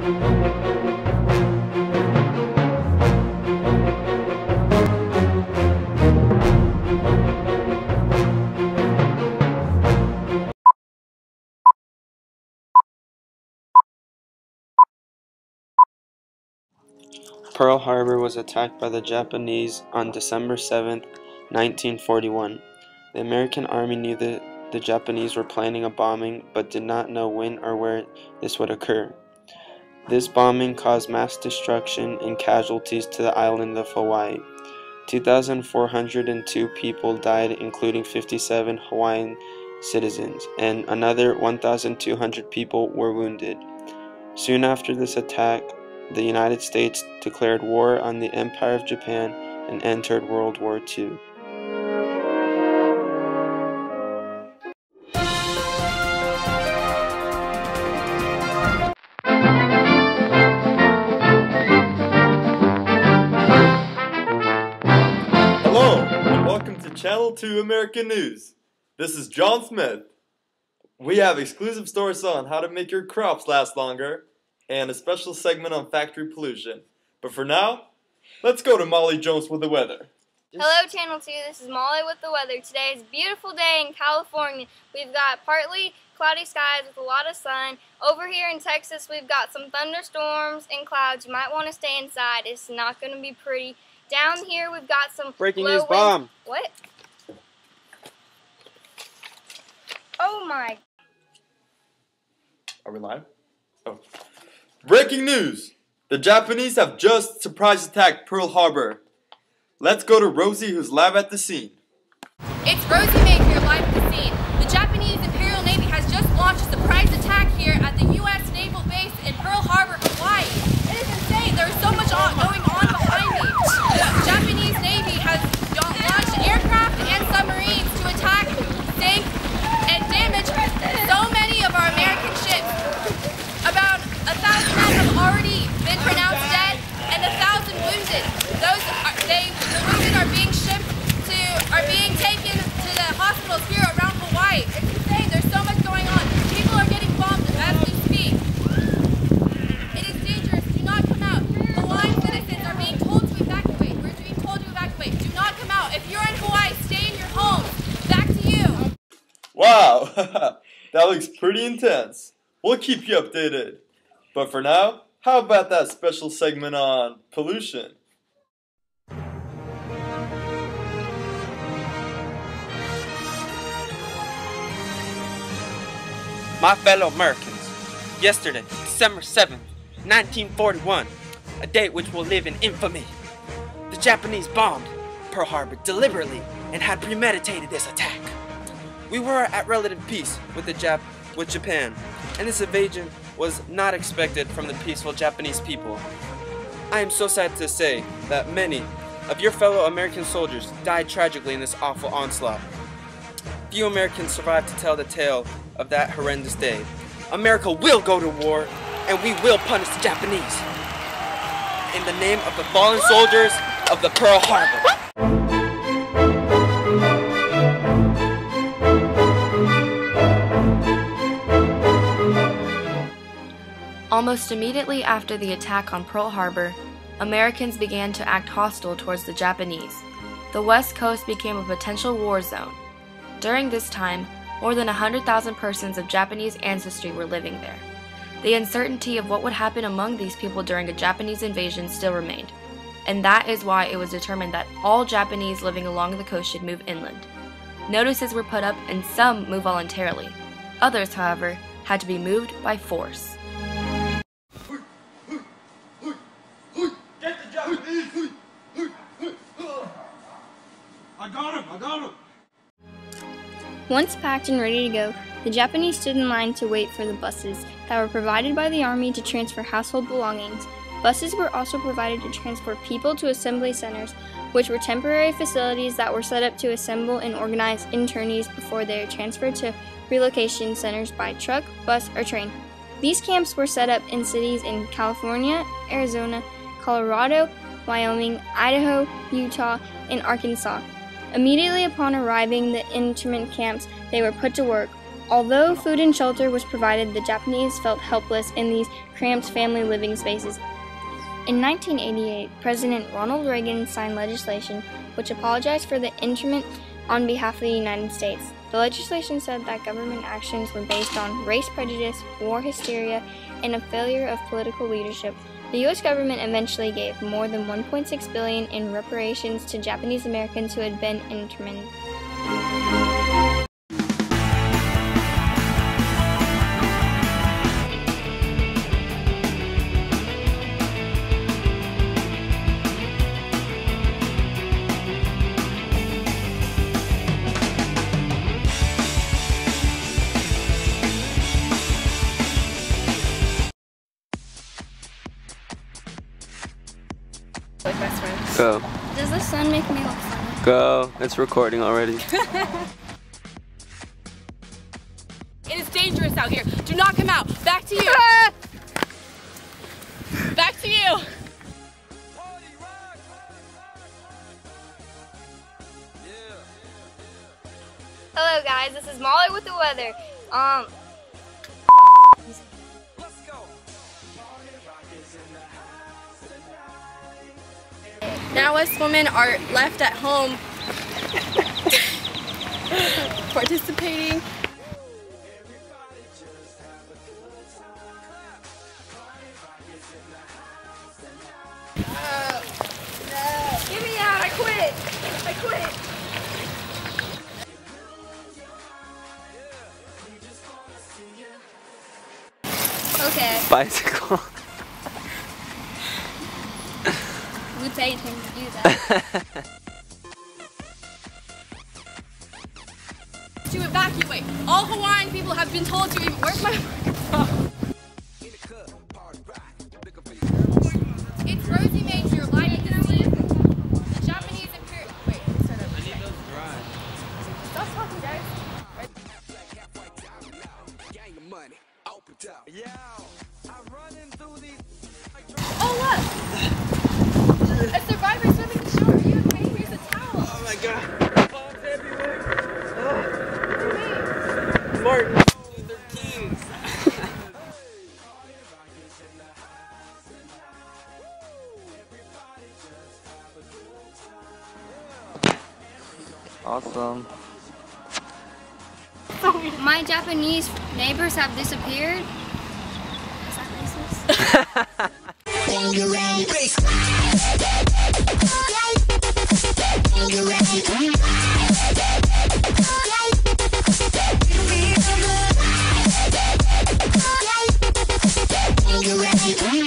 Pearl Harbor was attacked by the Japanese on December 7, 1941. The American Army knew that the Japanese were planning a bombing but did not know when or where this would occur. This bombing caused mass destruction and casualties to the island of Hawaii. 2,402 people died, including 57 Hawaiian citizens, and another 1,200 people were wounded. Soon after this attack, the United States declared war on the Empire of Japan and entered World War II. Hello, and welcome to Channel 2 American News. This is John Smith. We have exclusive stories on how to make your crops last longer, and a special segment on factory pollution. But for now, let's go to Molly Jones with the weather. Hello Channel 2, this is Molly with the weather. Today is a beautiful day in California. We've got partly cloudy skies with a lot of sun. Over here in Texas, we've got some thunderstorms and clouds. You might want to stay inside. It's not going to be pretty. Down here, we've got some Breaking low news winds. bomb. What? Oh my. Are we live? Oh. Breaking news! The Japanese have just surprise attacked Pearl Harbor. Let's go to Rosie, who's live at the scene. It's Rosie May here, live at the scene. The Japanese Imperial Navy has just launched a surprise attack here at the U.S. Naval Base in Pearl Harbor, Hawaii. It is insane. There's so much going on behind me. The Japanese Navy has launched aircraft and submarines to attack, sink, and damage so many of our American ships. About 1,000 men have already been pronounced dead and 1,000 wounded. The wounded are being taken to the hospitals here around Hawaii. It's insane. There's so much going on. People are getting bombed as we speak. It is dangerous. Do not come out. The line citizens are being told to evacuate. We're being told to evacuate. Do not come out. If you're in Hawaii, stay in your home. Back to you. Wow, that looks pretty intense. We'll keep you updated. But for now, how about that special segment on pollution? My fellow Americans, yesterday, December 7th, 1941, a date which will live in infamy. The Japanese bombed Pearl Harbor deliberately and had premeditated this attack. We were at relative peace with Japan, and this invasion was not expected from the peaceful Japanese people. I am so sad to say that many of your fellow American soldiers died tragically in this awful onslaught. Few Americans survived to tell the tale of that horrendous day. America will go to war, and we will punish the Japanese. In the name of the fallen soldiers of the Pearl Harbor. Almost immediately after the attack on Pearl Harbor, Americans began to act hostile towards the Japanese. The West Coast became a potential war zone. During this time, more than 100,000 persons of Japanese ancestry were living there. The uncertainty of what would happen among these people during a Japanese invasion still remained, and that is why it was determined that all Japanese living along the coast should move inland. Notices were put up and some moved voluntarily. Others, however, had to be moved by force. Get the Japanese! I got him! Once packed and ready to go, the Japanese stood in line to wait for the buses that were provided by the Army to transfer household belongings. Buses were also provided to transport people to assembly centers, which were temporary facilities that were set up to assemble and organize internees before they are transferred to relocation centers by truck, bus, or train. These camps were set up in cities in California, Arizona, Colorado, Wyoming, Idaho, Utah, and Arkansas. Immediately upon arriving the internment camps, they were put to work. Although food and shelter was provided, the Japanese felt helpless in these cramped family living spaces. In 1988, President Ronald Reagan signed legislation which apologized for the internment on behalf of the United States. The legislation said that government actions were based on race prejudice, war hysteria, and a failure of political leadership. The U.S. government eventually gave more than $1.6 billion in reparations to Japanese Americans who had been interned. Like best friends. Go. Does the sun make me look funny? Go. It's recording already. It is dangerous out here. Do not come out. Back to you. Back to you. Hello guys, this is Molly with the weather. Now us women are left at home participating. Get me out, I quit. I quit. Okay, Bicycle. we paid him to do that. To evacuate. All Hawaiian people have been told to where's my microphone? It's Rosie Major, live at the scene. The Japanese imperial. Wait, let me start over. I need those dry. Stop talking, guys. Oh look! A survivor swimming the shore. Are you okay? Here's a towel. Oh my god. Bombs everywhere. Oh. Martin Luther King. Awesome. My Japanese neighbors have disappeared. Is that racist? You ready?